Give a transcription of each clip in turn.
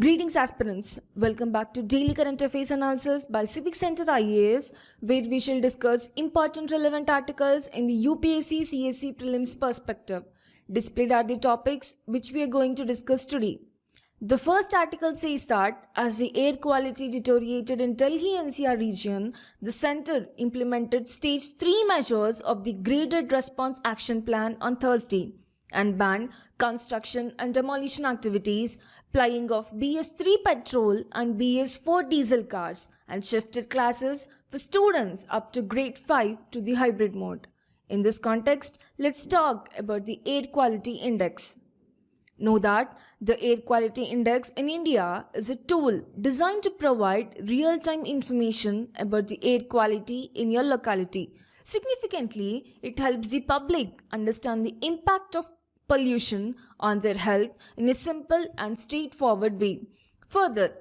Greetings aspirants, welcome back to Daily Current Affairs Analysis by CivicCentre IAS, where we shall discuss important relevant articles in the UPSC CSE Prelims perspective. Displayed are the topics which we are going to discuss today. The first article says that as the air quality deteriorated in Delhi NCR region, the centre implemented stage 3 measures of the graded response action plan on Thursday and banned construction and demolition activities, plying of BS3 petrol and BS4 diesel cars, and shifted classes for students up to grade 5 to the hybrid mode. In this context, let's talk about the air quality index. Know that the Air Quality Index in India is a tool designed to provide real-time information about the air quality in your locality. Significantly, it helps the public understand the impact of pollution on their health in a simple and straightforward way. Further,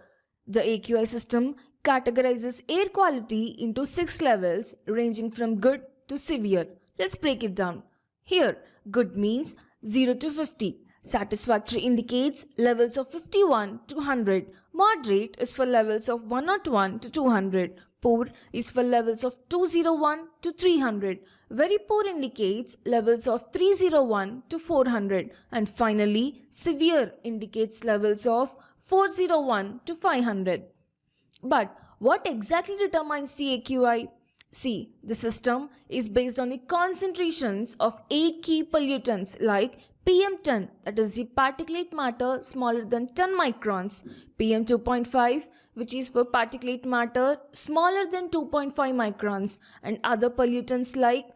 the AQI system categorizes air quality into 6 levels ranging from good to severe. Let's break it down. Here, good means 0 to 50. Satisfactory indicates levels of 51 to 100. Moderate is for levels of 101 to 200. Poor is for levels of 201 to 300. Very poor indicates levels of 301 to 400. And finally, severe indicates levels of 401 to 500. But what exactly determines the AQI? See, the system is based on the concentrations of 8 key pollutants like PM10, that is the particulate matter smaller than 10 microns, PM2.5, which is for particulate matter smaller than 2.5 microns, and other pollutants like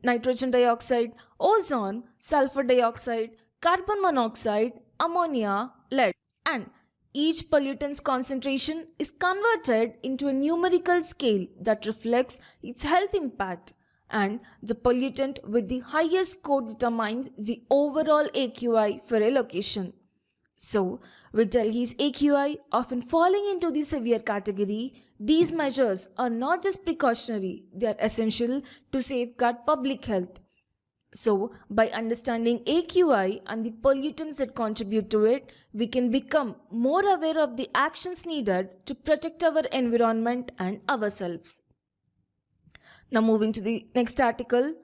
nitrogen dioxide, ozone, sulfur dioxide, carbon monoxide, ammonia, lead. And each pollutant's concentration is converted into a numerical scale that reflects its health impact, and the pollutant with the highest score determines the overall AQI for a location. So, with Delhi's AQI often falling into the severe category, these measures are not just precautionary, they are essential to safeguard public health. So, by understanding AQI and the pollutants that contribute to it, we can become more aware of the actions needed to protect our environment and ourselves. Now moving to the next article,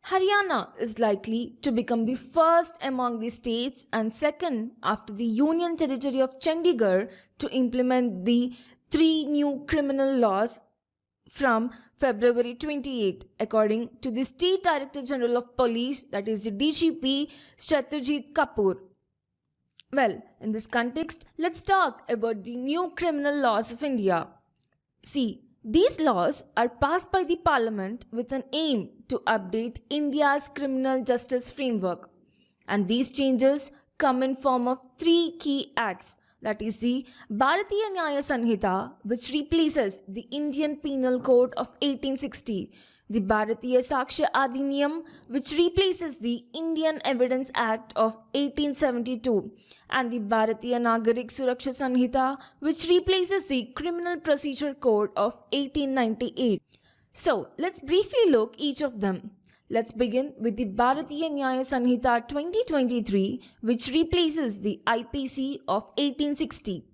Haryana is likely to become the first among the states and second after the Union Territory of Chandigarh to implement the 3 new criminal laws from February 28, according to the State Director General of Police, that is the DGP Satyajit Kapoor. Well, in this context, let's talk about the new criminal laws of India. See, these laws are passed by the Parliament with an aim to update India's criminal justice framework. And these changes come in form of 3 key acts. That is the Bharatiya Nyaya Sanhita, which replaces the Indian Penal Code of 1860, the Bharatiya Sakshya Adhiniyam, which replaces the Indian Evidence Act of 1872, and the Bharatiya Nagarik Suraksha Sanhita, which replaces the Criminal Procedure Code of 1898. So, let's briefly look each of them. Let's begin with the Bharatiya Nyaya Sanhita 2023, which replaces the IPC of 1860.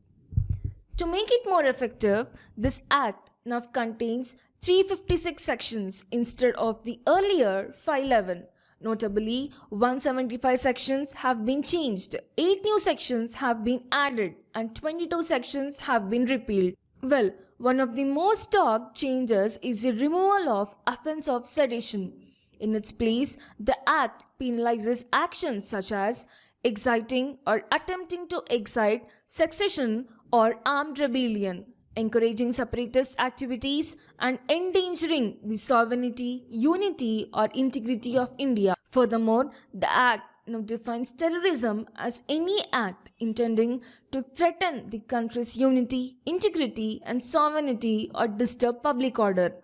To make it more effective, this act now contains 356 sections instead of the earlier 511. Notably, 175 sections have been changed, 8 new sections have been added, and 22 sections have been repealed. Well, one of the most talked changes is the removal of offence of sedition. In its place, the Act penalizes actions such as exciting or attempting to excite secession or armed rebellion, encouraging separatist activities, and endangering the sovereignty, unity, or integrity of India. Furthermore, the Act now defines terrorism as any act intending to threaten the country's unity, integrity, and sovereignty or disturb public order.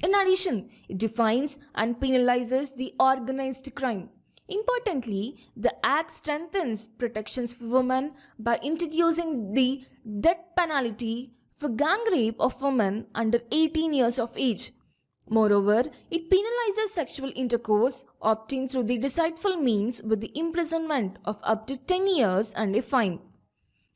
In addition, it defines and penalizes the organized crime. Importantly, the Act strengthens protections for women by introducing the death penalty for gang rape of women under 18 years of age. Moreover, it penalizes sexual intercourse obtained through the deceitful means with the imprisonment of up to 10 years and a fine.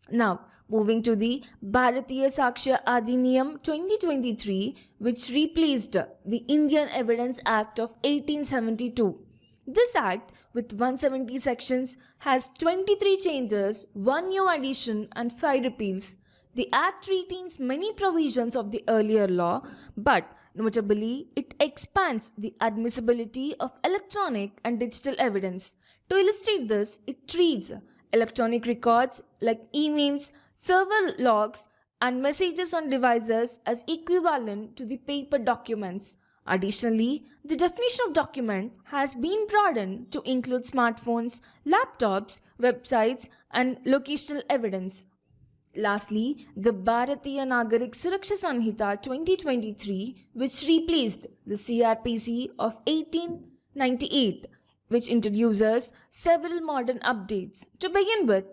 Now, moving to the Bharatiya Sakshya Adhiniyam 2023, which replaced the Indian Evidence Act of 1872. This act, with 170 sections, has 23 changes, 1 new addition, and 5 repeals. The act retains many provisions of the earlier law, but notably, it expands the admissibility of electronic and digital evidence. To illustrate this, it treats electronic records like emails, server logs, and messages on devices as equivalent to the paper documents. Additionally, the definition of document has been broadened to include smartphones, laptops, websites, and locational evidence. Lastly, the Bharatiya Nagarik Suraksha Samhita 2023, which replaced the CRPC of 1898, which introduces several modern updates. To begin with,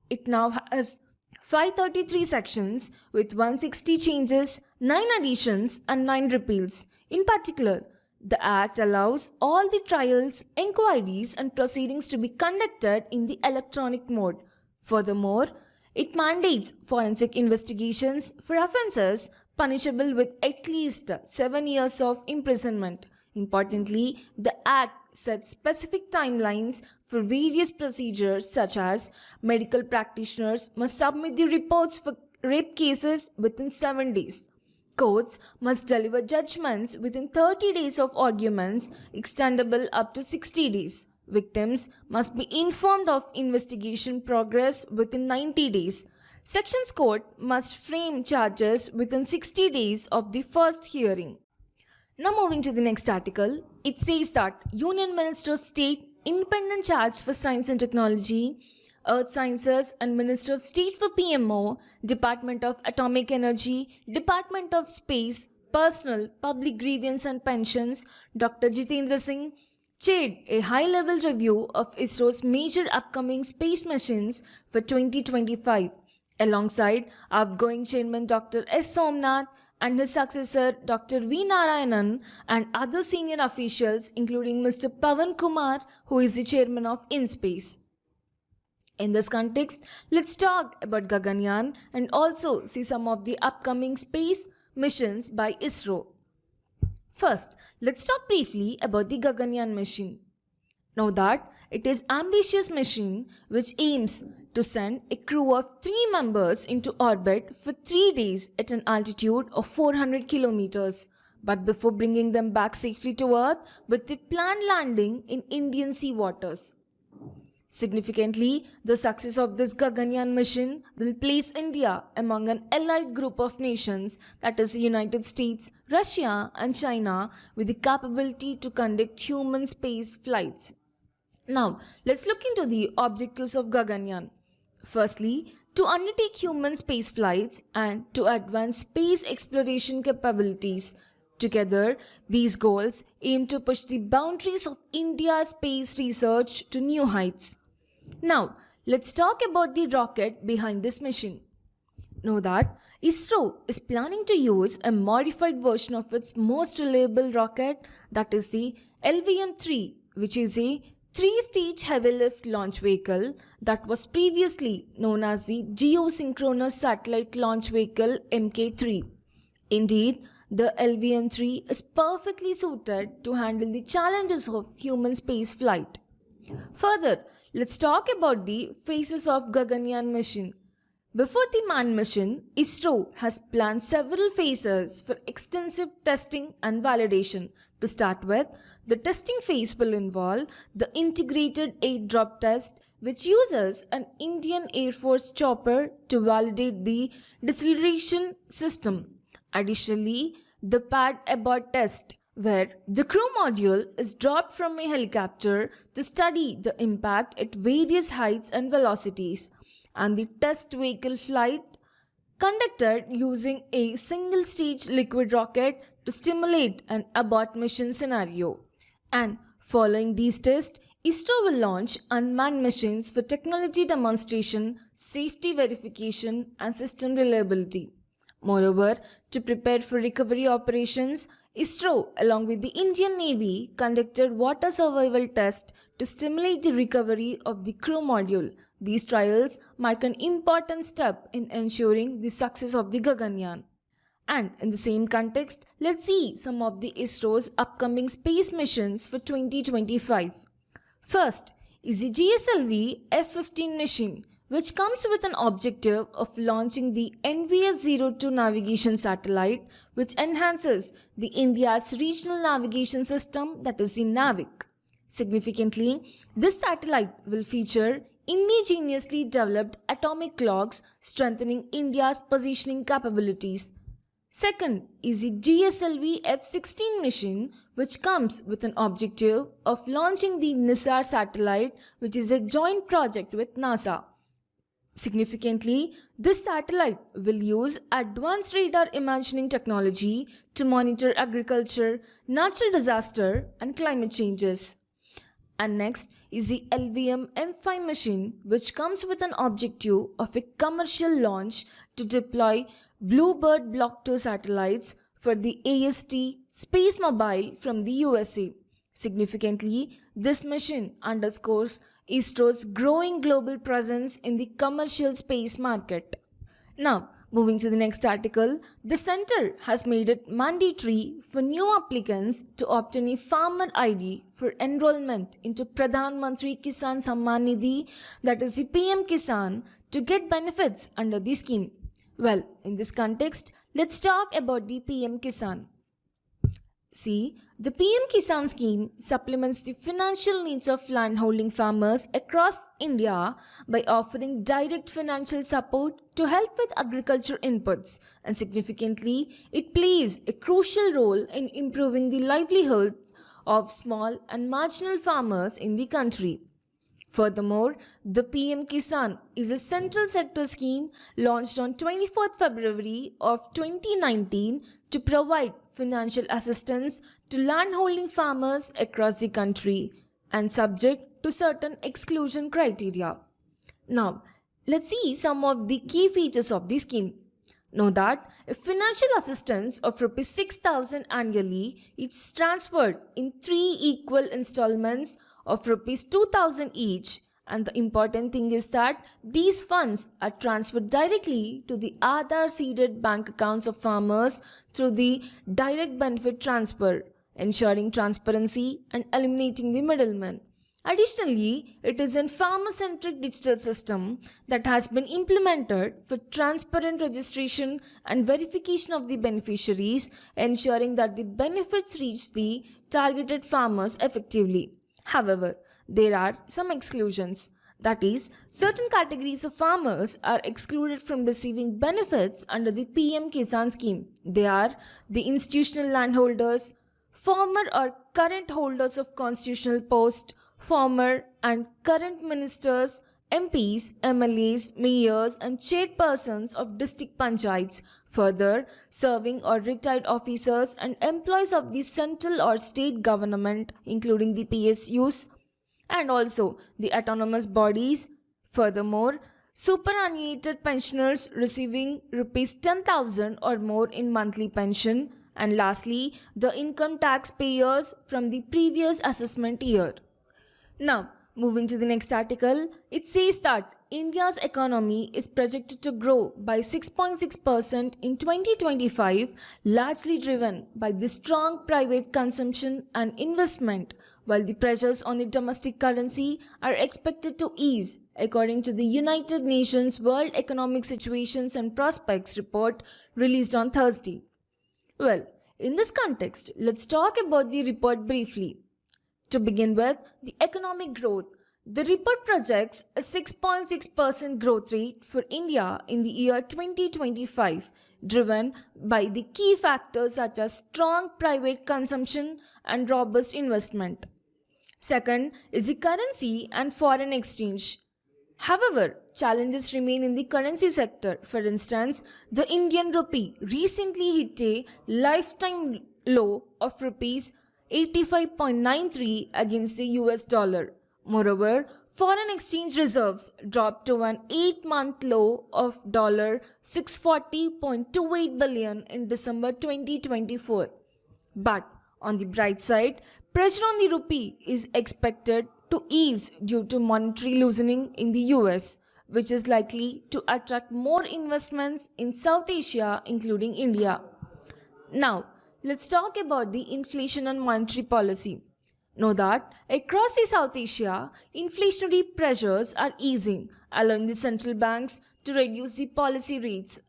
it now has 533 sections with 160 changes, 9 additions, and 9 repeals. In particular, the Act allows all the trials, inquiries, and proceedings to be conducted in the electronic mode. Furthermore, it mandates forensic investigations for offences punishable with at least 7 years of imprisonment. Importantly, the Act sets specific timelines for various procedures, such as medical practitioners must submit the reports for rape cases within 7 days. Courts must deliver judgments within 30 days of arguments, extendable up to 60 days. Victims must be informed of investigation progress within 90 days. Sections Court must frame charges within 60 days of the first hearing. Now moving to the next article, it says that Union Minister of State, Independent Charge for Science and Technology, Earth Sciences and Minister of State for PMO, Department of Atomic Energy, Department of Space, Personnel, Public Grievance and Pensions, Dr. Jitendra Singh, chaired a high-level review of ISRO's major upcoming space missions for 2025, alongside outgoing chairman Dr. S. Somnath and his successor Dr. V. Narayanan and other senior officials, including Mr. Pavan Kumar, who is the chairman of InSpace. In this context, let's talk about Gaganyaan and also see some of the upcoming space missions by ISRO. First, let's talk briefly about the Gaganyaan mission. Know that it is an ambitious mission which aims to send a crew of 3 members into orbit for 3 days at an altitude of 400 kilometers, but before bringing them back safely to Earth with the planned landing in Indian sea waters. Significantly, the success of this Gaganyaan mission will place India among an allied group of nations, that is the United States, Russia and China, with the capability to conduct human space flights. Now, let's look into the objectives of Gaganyaan. Firstly, to undertake human space flights and to advance space exploration capabilities. Together, these goals aim to push the boundaries of India's space research to new heights. Now, let's talk about the rocket behind this mission. Know that ISRO is planning to use a modified version of its most reliable rocket, that is the LVM-3, which is a 3-stage heavy-lift launch vehicle that was previously known as the Geosynchronous Satellite Launch Vehicle MK3. Indeed, the LVM-3 is perfectly suited to handle the challenges of human space flight. Further, let's talk about the phases of Gaganyaan mission. Before the manned mission, ISRO has planned several phases for extensive testing and validation. To start with, the testing phase will involve the integrated airdrop test, which uses an Indian Air Force chopper to validate the deceleration system. Additionally, the pad abort test, where the crew module is dropped from a helicopter to study the impact at various heights and velocities, and the test vehicle flight conducted using a single-stage liquid rocket to stimulate an abort mission scenario. And following these tests, ISRO will launch unmanned missions for technology demonstration, safety verification, and system reliability. Moreover, to prepare for recovery operations, ISRO, along with the Indian Navy, conducted water survival tests to stimulate the recovery of the crew module. These trials mark an important step in ensuring the success of the Gaganyaan. And in the same context, let's see some of the ISRO's upcoming space missions for 2025. First is the GSLV F-15 mission, which comes with an objective of launching the NVS-02 navigation satellite, which enhances the India's regional navigation system, that is the NAVIC. Significantly, this satellite will feature indigenously developed atomic clocks, strengthening India's positioning capabilities. Second is the GSLV F-16 mission, which comes with an objective of launching the NISAR satellite, which is a joint project with NASA. Significantly, this satellite will use advanced radar imaging technology to monitor agriculture, natural disaster, and climate changes. And next is the LVM M5 mission, which comes with an objective of a commercial launch to deploy Bluebird Block 2 satellites for the AST Space Mobile from the USA. Significantly, this mission underscores ISRO's growing global presence in the commercial space market. Now, moving to the next article, the Centre has made it mandatory for new applicants to obtain a farmer ID for enrollment into Pradhan Mantri Kisan Samman Nidhi, that is the PM-KISAN, to get benefits under the scheme. Well, in this context, let's talk about the PM-KISAN. See, the PM-KISAN scheme supplements the financial needs of landholding farmers across India by offering direct financial support to help with agriculture inputs, and significantly, it plays a crucial role in improving the livelihoods of small and marginal farmers in the country. Furthermore, the PM-KISAN is a central sector scheme launched on 24th February of 2019 to provide financial assistance to landholding farmers across the country and subject to certain exclusion criteria. Now, let's see some of the key features of the scheme. Know that if financial assistance of Rs 6,000 annually is transferred in 3 equal installments of Rs 2,000 each, and the important thing is that these funds are transferred directly to the Aadhaar seeded bank accounts of farmers through the direct benefit transfer, ensuring transparency and eliminating the middlemen. Additionally, it is a farmer-centric digital system that has been implemented for transparent registration and verification of the beneficiaries, ensuring that the benefits reach the targeted farmers effectively. However, there are some exclusions. That is, certain categories of farmers are excluded from receiving benefits under the PM-KISAN scheme. They are the institutional landholders, former or current holders of constitutional post, former and current ministers, MPs, MLAs, mayors and chairpersons of district panchayats, further serving or retired officers and employees of the central or state government including the PSUs and also the autonomous bodies. Furthermore, superannuated pensioners receiving Rs 10,000 or more in monthly pension, and lastly, the income tax payers from the previous assessment year. Now, moving to the next article, it says that India's economy is projected to grow by 6.6% in 2025, largely driven by the strong private consumption and investment, while the pressures on the domestic currency are expected to ease, according to the United Nations World Economic Situations and Prospects report released on Thursday. Well, in this context, let's talk about the report briefly. To begin with, the economic growth. The report projects a 6.6% growth rate for India in the year 2025, driven by the key factors such as strong private consumption and robust investment. Second is the currency and foreign exchange. However, challenges remain in the currency sector. For instance, the Indian rupee recently hit a lifetime low of rupees 85.93 against the US dollar. Moreover, foreign exchange reserves dropped to an 8-month low of $640.28 billion in December 2024. But on the bright side, pressure on the rupee is expected to ease due to monetary loosening in the US, which is likely to attract more investments in South Asia, including India. Now, let's talk about the inflation and monetary policy. Know that across the South Asia, inflationary pressures are easing, allowing the central banks to reduce the policy rates.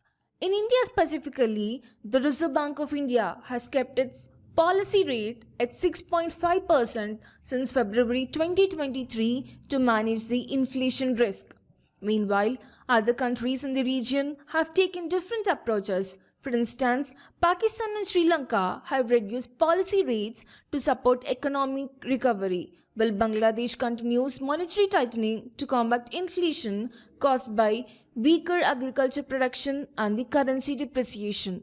In India specifically, the Reserve Bank of India has kept its policy rate at 6.5% since February 2023 to manage the inflation risk. Meanwhile, other countries in the region have taken different approaches. For instance, Pakistan and Sri Lanka have reduced policy rates to support economic recovery, while Bangladesh continues monetary tightening to combat inflation caused by weaker agriculture production and the currency depreciation.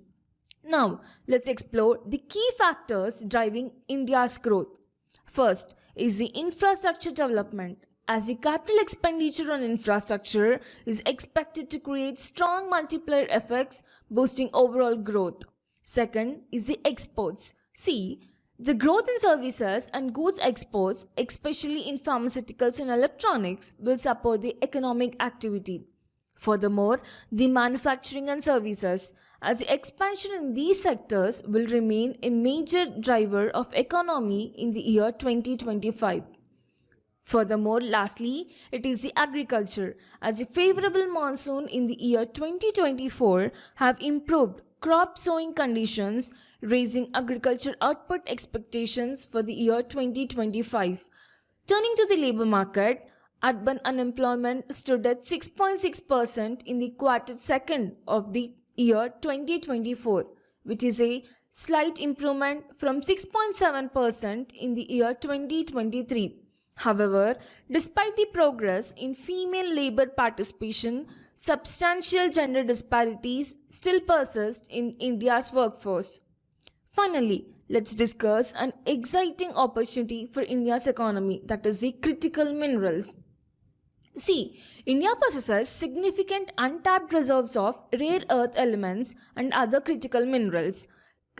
Now, let's explore the key factors driving India's growth. First is the infrastructure development, as the capital expenditure on infrastructure is expected to create strong multiplier effects, boosting overall growth. Second is the exports. See, the growth in services and goods exports, especially in pharmaceuticals and electronics, will support the economic activity. Furthermore, the manufacturing and services, as the expansion in these sectors will remain a major driver of economy in the year 2025. Furthermore, lastly, it is the agriculture, as the favorable monsoon in the year 2024 have improved crop sowing conditions, raising agriculture output expectations for the year 2025. Turning to the labor market, urban unemployment stood at 6.6% in the quarter second of the year 2024, which is a slight improvement from 6.7% in the year 2023. However, despite the progress in female labor participation, substantial gender disparities still persist in India's workforce. Finally, let's discuss an exciting opportunity for India's economy, that is the critical minerals. See, India possesses significant untapped reserves of rare earth elements and other critical minerals.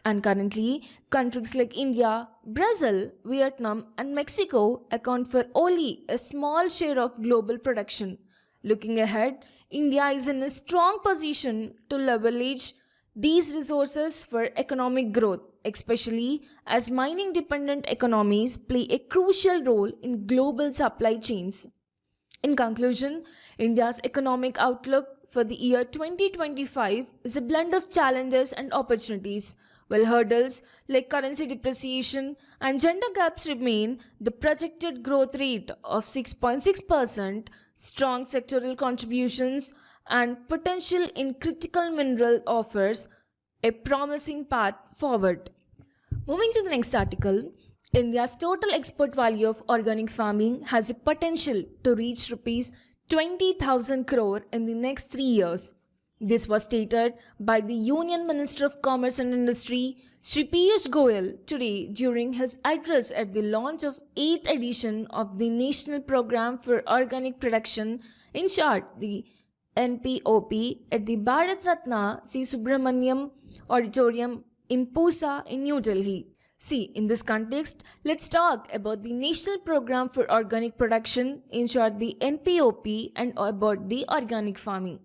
And currently, countries like India, Brazil, Vietnam, and Mexico account for only a small share of global production. Looking ahead, India is in a strong position to leverage these resources for economic growth, especially as mining dependent economies play a crucial role in global supply chains. In conclusion, India's economic outlook for the year 2025 is a blend of challenges and opportunities. While hurdles like currency depreciation and gender gaps remain, the projected growth rate of 6.6%, strong sectoral contributions, and potential in critical mineral offers a promising path forward. Moving to the next article, India's total export value of organic farming has a potential to reach rupees 20,000 crore in the next 3 years. This was stated by the Union Minister of Commerce and Industry, Shri Piyush Goyal, today during his address at the launch of 8th edition of the National Programme for Organic Production, in short, the NPOP, at the Bharat Ratna C. Subramaniam Auditorium in Pusa in New Delhi. See, in this context, let's talk about the National Programme for Organic Production, in short the NPOP, and about the organic farming.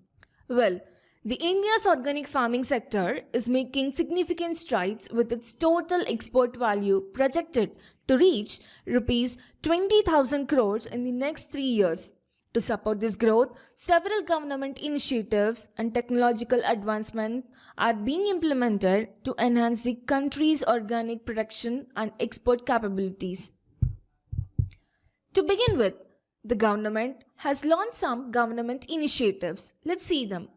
Well, the India's organic farming sector is making significant strides with its total export value projected to reach rupees 20,000 crores in the next 3 years. To support this growth, several government initiatives and technological advancements are being implemented to enhance the country's organic production and export capabilities. To begin with, the government has launched some government initiatives. Let's see them.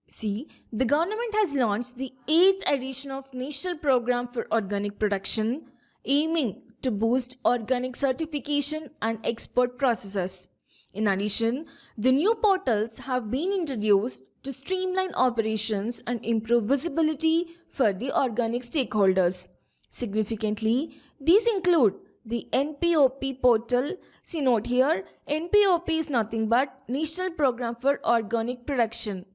See, the government has launched the 8th edition of National Programme for Organic Production, aiming to boost organic certification and export processes. In addition, the new portals have been introduced to streamline operations and improve visibility for the organic stakeholders. Significantly, these include the NPOP portal. See, note here, NPOP is nothing but National Programme for Organic Production,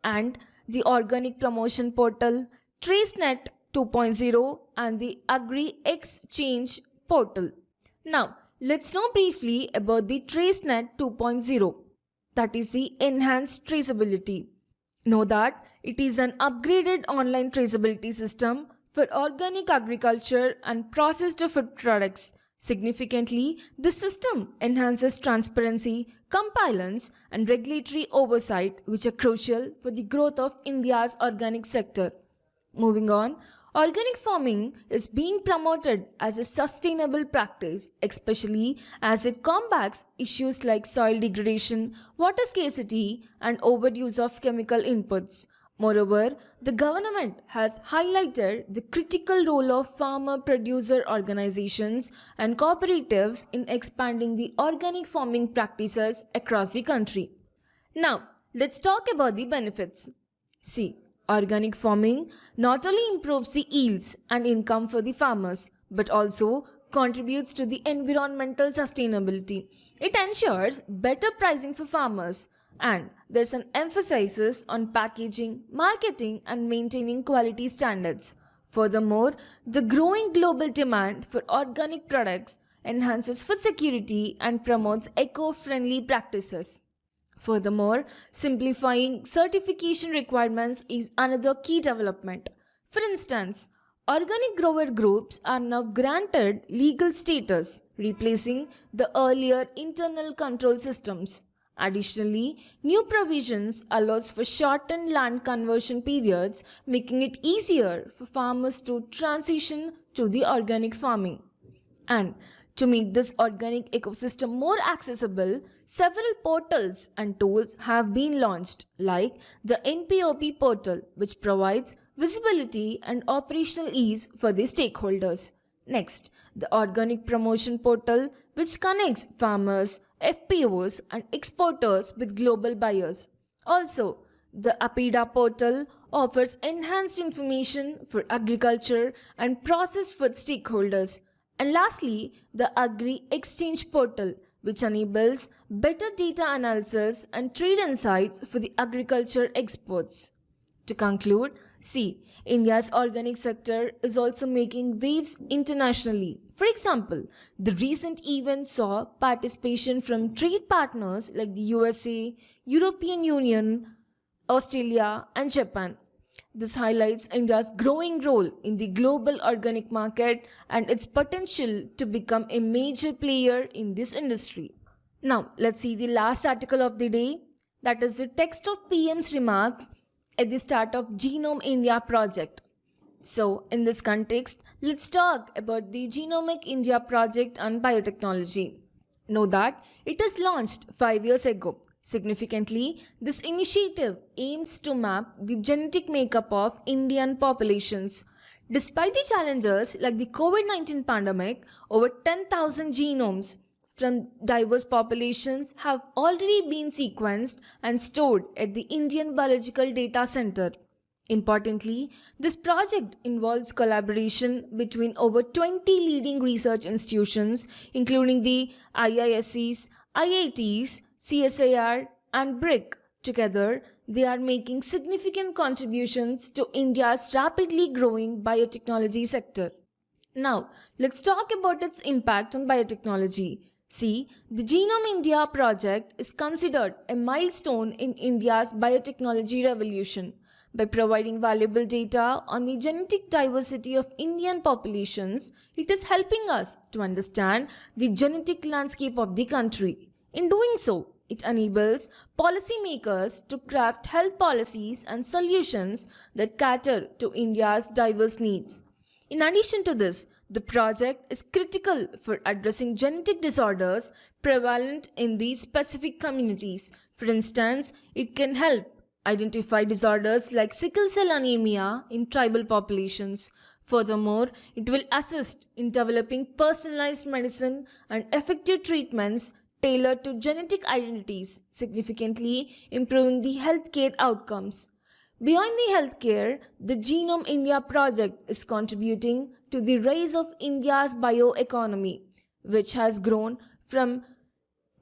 and the Organic Promotion Portal, TraceNet, 2.0 and the Agri Exchange portal. Now, let's know briefly about the TraceNet 2.0, that is the enhanced traceability. Know that it is an upgraded online traceability system for organic agriculture and processed food products. Significantly, this system enhances transparency, compliance, and regulatory oversight, which are crucial for the growth of India's organic sector. Moving on, organic farming is being promoted as a sustainable practice, especially as it combats issues like soil degradation, water scarcity, and overuse of chemical inputs. Moreover, the government has highlighted the critical role of farmer-producer organizations and cooperatives in expanding the organic farming practices across the country. Now, let's talk about the benefits. See, organic farming not only improves the yields and income for the farmers, but also contributes to the environmental sustainability. It ensures better pricing for farmers, and there's an emphasis on packaging, marketing, and maintaining quality standards. Furthermore, the growing global demand for organic products enhances food security and promotes eco-friendly practices. Furthermore, simplifying certification requirements is another key development. For instance, organic grower groups are now granted legal status, replacing the earlier internal control systems. Additionally, new provisions allows for shortened land conversion periods, making it easier for farmers to transition to the organic farming. And to make this organic ecosystem more accessible, several portals and tools have been launched, like the NPOP portal, which provides visibility and operational ease for the stakeholders. Next, the Organic Promotion Portal, which connects farmers, FPOs, and exporters with global buyers. Also, the APIDA portal offers enhanced information for agriculture and processed food stakeholders. And lastly, the Agri Exchange portal, which enables better data analysis and trade insights for the agriculture exports. To conclude, see, India's organic sector is also making waves internationally. For example, the recent event saw participation from trade partners like the USA, European Union, Australia, and Japan. This highlights India's growing role in the global organic market and its potential to become a major player in this industry. Now, let's see the last article of the day, that is the text of PM's remarks at the start of Genome India project. So, in this context, let's talk about the Genomic India project on biotechnology. Know that it was launched 5 years ago. Significantly, this initiative aims to map the genetic makeup of Indian populations. Despite the challenges like the COVID-19 pandemic, over 10,000 genomes from diverse populations have already been sequenced and stored at the Indian Biological Data Center. Importantly, this project involves collaboration between over 20 leading research institutions, including the IISCs, IITs, CSIR, and BRIC. Together, they are making significant contributions to India's rapidly growing biotechnology sector. Now, let's talk about its impact on biotechnology. See, the Genome India project is considered a milestone in India's biotechnology revolution. By providing valuable data on the genetic diversity of Indian populations, it is helping us to understand the genetic landscape of the country. In doing so, it enables policymakers to craft health policies and solutions that cater to India's diverse needs. In addition to this, the project is critical for addressing genetic disorders prevalent in these specific communities. For instance, it can help identify disorders like sickle cell anemia in tribal populations. Furthermore, it will assist in developing personalized medicine and effective treatments tailored to genetic identities, significantly improving the healthcare outcomes. Beyond the healthcare, the Genome India project is contributing to the rise of India's bioeconomy, which has grown from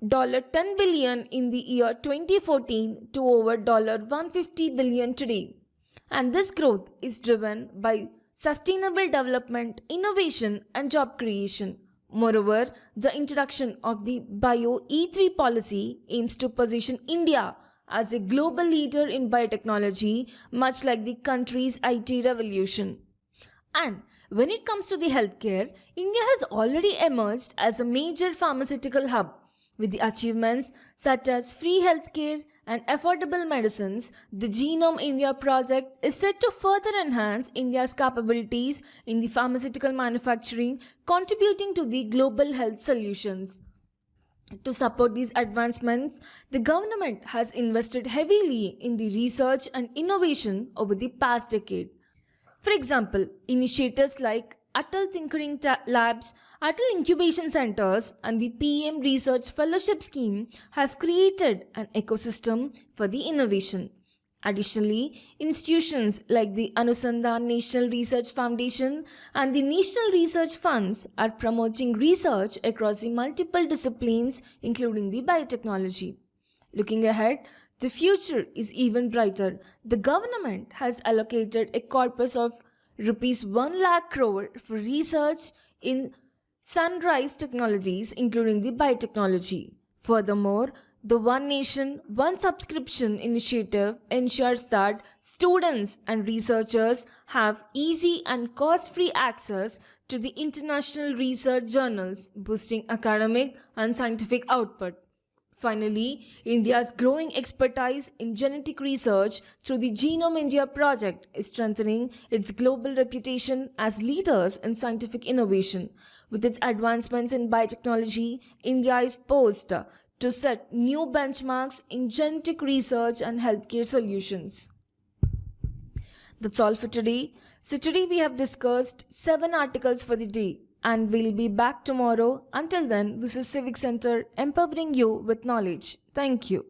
$10 billion in the year 2014 to over $150 billion today. And this growth is driven by sustainable development, innovation, and job creation. Moreover, the introduction of the Bio E3 policy aims to position India as a global leader in biotechnology, much like the country's IT revolution. And when it comes to the healthcare, India has already emerged as a major pharmaceutical hub. With the achievements such as free healthcare and affordable medicines, the Genome India project is set to further enhance India's capabilities in the pharmaceutical manufacturing, contributing to the global health solutions. To support these advancements, the government has invested heavily in the research and innovation over the past decade. For example, initiatives like Atal Tinkering Labs, Atal Incubation Centers, and the PM Research Fellowship Scheme have created an ecosystem for the innovation. Additionally, institutions like the Anusandhan National Research Foundation and the National Research Funds are promoting research across the multiple disciplines, including the biotechnology. Looking ahead, the future is even brighter. The government has allocated a corpus of rupees 1 lakh crore for research in sunrise technologies, including the biotechnology. Furthermore, the One Nation, One Subscription initiative ensures that students and researchers have easy and cost-free access to the international research journals, boosting academic and scientific output. Finally, India's growing expertise in genetic research through the Genome India project is strengthening its global reputation as leaders in scientific innovation. With its advancements in biotechnology, India is poised to set new benchmarks in genetic research and healthcare solutions. That's all for today. So today we have discussed 7 articles for the day. And we'll be back tomorrow. Until then, this is CivicCentre empowering you with knowledge. Thank you.